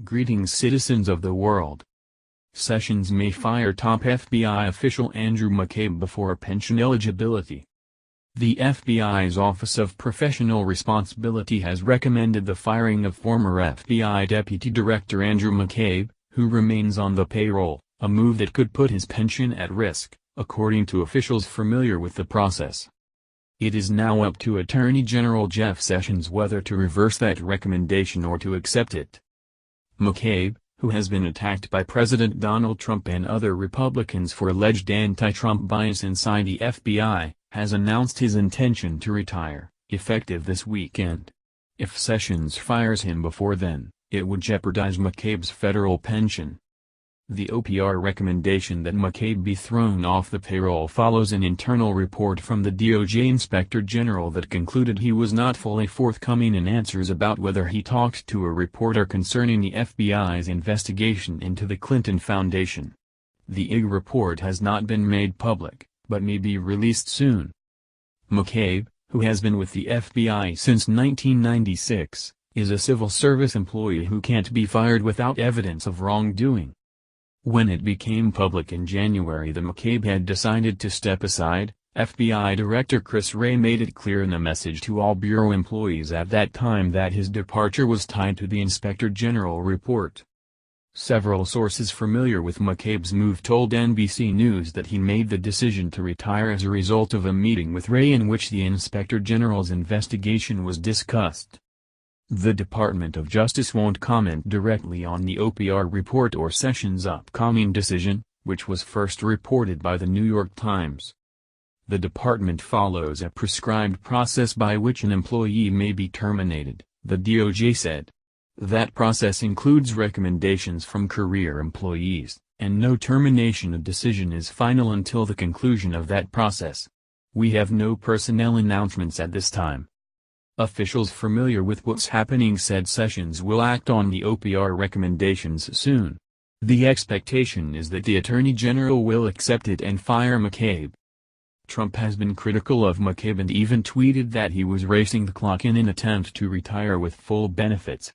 Greetings citizens of the world. Sessions may fire top FBI official Andrew McCabe before pension eligibility. The FBI's Office of Professional Responsibility has recommended the firing of former FBI Deputy Director Andrew McCabe, who remains on the payroll, a move that could put his pension at risk, according to officials familiar with the process. It is now up to Attorney General Jeff Sessions whether to reverse that recommendation or to accept it. McCabe, who has been attacked by President Donald Trump and other Republicans for alleged anti-Trump bias inside the FBI, has announced his intention to retire, effective this weekend. If Sessions fires him before then, it would jeopardize McCabe's federal pension. The OPR recommendation that McCabe be thrown off the payroll follows an internal report from the DOJ Inspector General that concluded he was not fully forthcoming in answers about whether he talked to a reporter concerning the FBI's investigation into the Clinton Foundation. The IG report has not been made public, but may be released soon. McCabe, who has been with the FBI since 1996, is a civil service employee who can't be fired without evidence of wrongdoing. When it became public in January that McCabe had decided to step aside, FBI Director Chris Wray made it clear in a message to all Bureau employees at that time that his departure was tied to the Inspector General report. Several sources familiar with McCabe's move told NBC News that he made the decision to retire as a result of a meeting with Wray in which the Inspector General's investigation was discussed. The Department of Justice won't comment directly on the OPR report or Sessions' upcoming decision, which was first reported by the New York Times. The department follows a prescribed process by which an employee may be terminated, the DOJ said. That process includes recommendations from career employees, and no termination decision is final until the conclusion of that process. We have no personnel announcements at this time. Officials familiar with what's happening said Sessions will act on the OPR recommendations soon. The expectation is that the Attorney General will accept it and fire McCabe. Trump has been critical of McCabe and even tweeted that he was racing the clock in an attempt to retire with full benefits.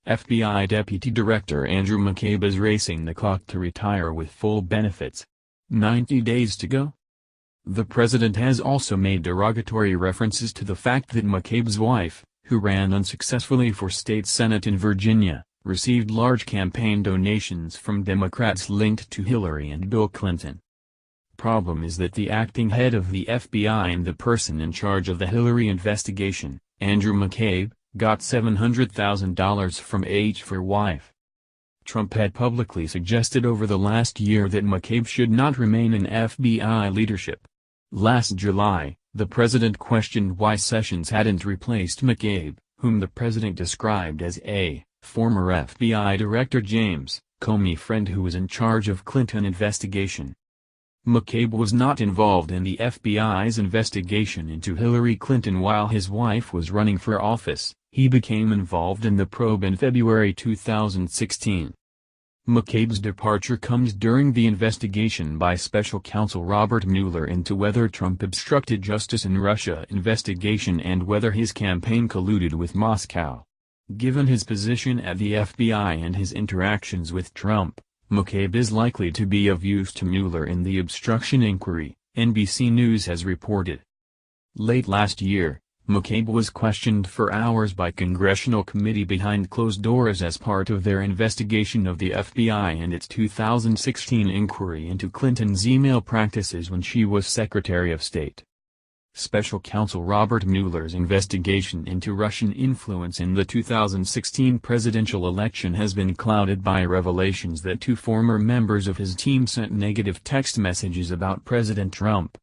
FBI Deputy Director Andrew McCabe is racing the clock to retire with full benefits. 90 days to go? The president has also made derogatory references to the fact that McCabe's wife, who ran unsuccessfully for state senate in Virginia, received large campaign donations from Democrats linked to Hillary and Bill Clinton. Problem is that the acting head of the FBI and the person in charge of the Hillary investigation, Andrew McCabe, got $700,000 from for wife. Trump had publicly suggested over the last year that McCabe should not remain in FBI leadership. Last July, the president questioned why Sessions hadn't replaced McCabe, whom the president described as a former FBI Director James Comey friend who was in charge of Clinton investigation. McCabe was not involved in the FBI's investigation into Hillary Clinton while his wife was running for office. He became involved in the probe in February 2016. McCabe's departure comes during the investigation by special counsel Robert Mueller into whether Trump obstructed justice in Russia investigation and whether his campaign colluded with Moscow. Given his position at the FBI and his interactions with Trump, McCabe is likely to be of use to Mueller in the obstruction inquiry, NBC News has reported. Late last year, McCabe was questioned for hours by congressional committee behind closed doors as part of their investigation of the FBI and its 2016 inquiry into Clinton's email practices when she was Secretary of State. Special counsel Robert Mueller's investigation into Russian influence in the 2016 presidential election has been clouded by revelations that two former members of his team sent negative text messages about President Trump.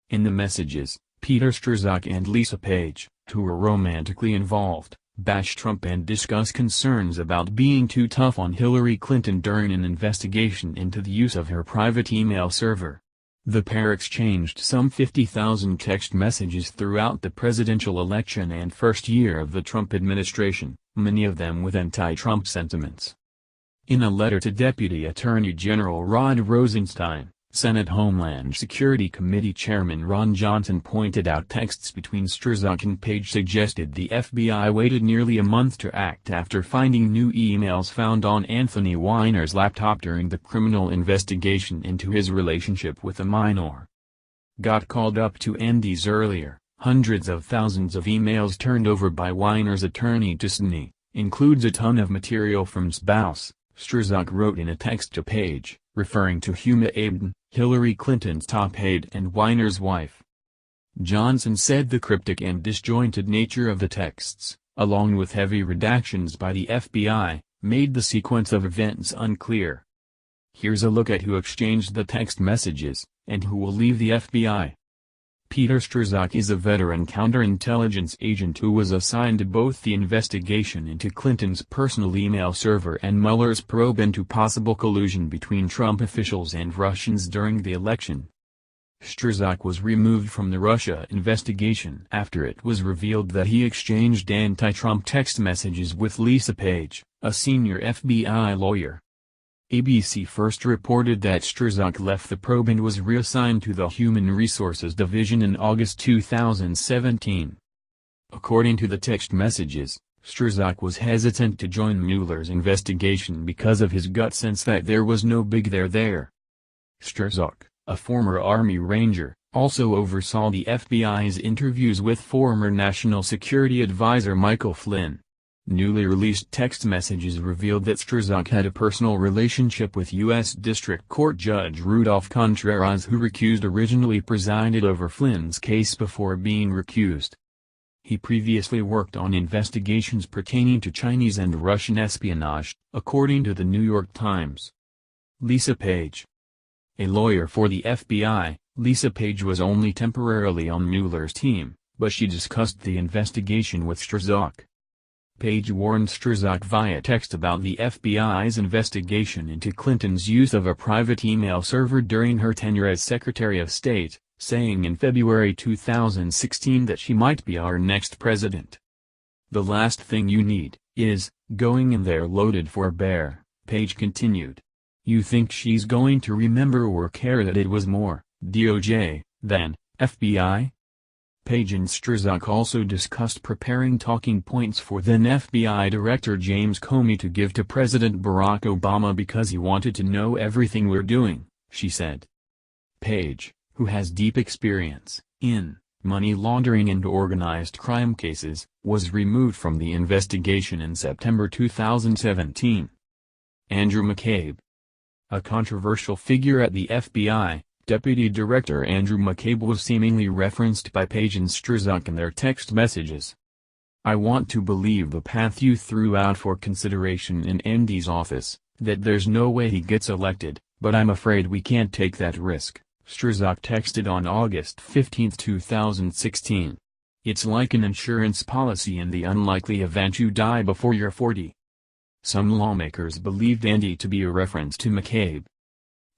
In the messages, Peter Strzok and Lisa Page, who were romantically involved, bash Trump and discuss concerns about being too tough on Hillary Clinton during an investigation into the use of her private email server. The pair exchanged some 50,000 text messages throughout the presidential election and first year of the Trump administration, many of them with anti-Trump sentiments. In a letter to Deputy Attorney General Rod Rosenstein, Senate Homeland Security Committee Chairman Ron Johnson pointed out texts between Strzok and Page suggested the FBI waited nearly a month to act after finding new emails found on Anthony Weiner's laptop during the criminal investigation into his relationship with a minor. Got called up to Andy's earlier. Hundreds of thousands of emails turned over by Weiner's attorney to SNI, includes a ton of material from spouse, Strzok wrote in a text to Page, referring to Mccabe, Hillary Clinton's top aide and Weiner's wife. Johnson said the cryptic and disjointed nature of the texts, along with heavy redactions by the FBI, made the sequence of events unclear. Here's a look at who exchanged the text messages, and who will leave the FBI. Peter Strzok is a veteran counterintelligence agent who was assigned to both the investigation into Clinton's personal email server and Mueller's probe into possible collusion between Trump officials and Russians during the election. Strzok was removed from the Russia investigation after it was revealed that he exchanged anti-Trump text messages with Lisa Page, a senior FBI lawyer. ABC first reported that Strzok left the probe and was reassigned to the Human Resources Division in August 2017. According to the text messages, Strzok was hesitant to join Mueller's investigation because of his gut sense that there was no big there. Strzok, a former Army Ranger, also oversaw the FBI's interviews with former National Security Advisor Michael Flynn. Newly released text messages revealed that Strzok had a personal relationship with U.S. District Court Judge Rudolph Contreras, who originally presided over Flynn's case before being recused. He previously worked on investigations pertaining to Chinese and Russian espionage, according to the New York Times. Lisa Page. A lawyer for the FBI, Lisa Page was only temporarily on Mueller's team, but she discussed the investigation with Strzok. Page warned Strzok via text about the FBI's investigation into Clinton's use of a private email server during her tenure as Secretary of State, saying in February 2016 that she might be our next president. "The last thing you need, is, going in there loaded for bear," Page continued. "You think she's going to remember or care that it was more DOJ than FBI?" Page and Strzok also discussed preparing talking points for then FBI Director James Comey to give to President Barack Obama because he wanted to know everything we're doing, she said. Page, who has deep experience in money laundering and organized crime cases, was removed from the investigation in September 2017. Andrew McCabe. A controversial figure at the FBI, Deputy Director Andrew McCabe was seemingly referenced by Page and Strzok in their text messages. "I want to believe the path you threw out for consideration in Andy's office, that there's no way he gets elected, but I'm afraid we can't take that risk," Strzok texted on August 15, 2016. "It's like an insurance policy in the unlikely event you die before you're 40. Some lawmakers believed Andy to be a reference to McCabe.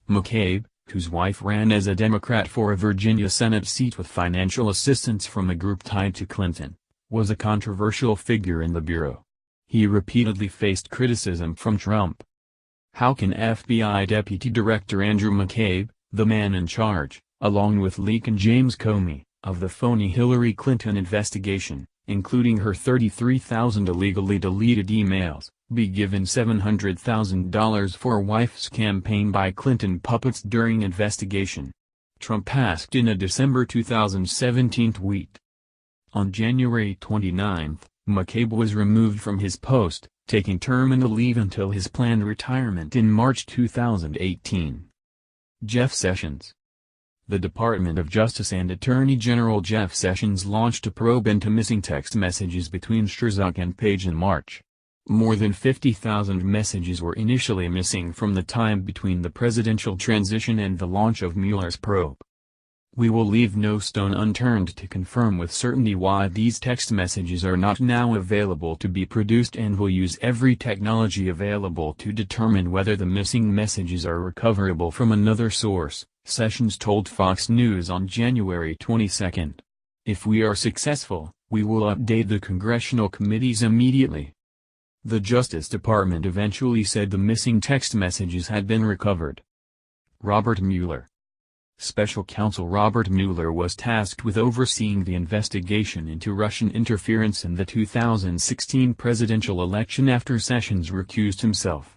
McCabe, whose wife ran as a Democrat for a Virginia Senate seat with financial assistance from a group tied to Clinton, was a controversial figure in the Bureau. He repeatedly faced criticism from Trump. How can FBI Deputy Director Andrew McCabe, the man in charge, along with Leak and James Comey, of the phony Hillary Clinton investigation, including her 33,000 illegally deleted emails, be given $700,000 for wife's campaign by Clinton puppets during investigation? Trump asked in a December 2017 tweet. On January 29, McCabe was removed from his post, taking terminal leave until his planned retirement in March 2018. Jeff Sessions. The Department of Justice and Attorney General Jeff Sessions launched a probe into missing text messages between Strzok and Page in March. More than 50,000 messages were initially missing from the time between the presidential transition and the launch of Mueller's probe. "We will leave no stone unturned to confirm with certainty why these text messages are not now available to be produced, and will use every technology available to determine whether the missing messages are recoverable from another source," Sessions told Fox News on January 22. "If we are successful, we will update the congressional committees immediately." The Justice Department eventually said the missing text messages had been recovered. Robert Mueller. Special counsel Robert Mueller was tasked with overseeing the investigation into Russian interference in the 2016 presidential election after Sessions recused himself.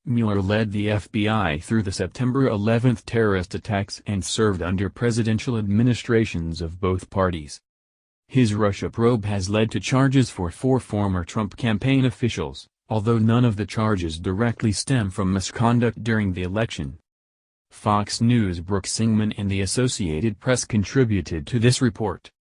Mueller led the FBI through the September 11 terrorist attacks and served under presidential administrations of both parties. His Russia probe has led to charges for 4 former Trump campaign officials, although none of the charges directly stem from misconduct during the election. Fox News' Brooke Singman and the Associated Press contributed to this report.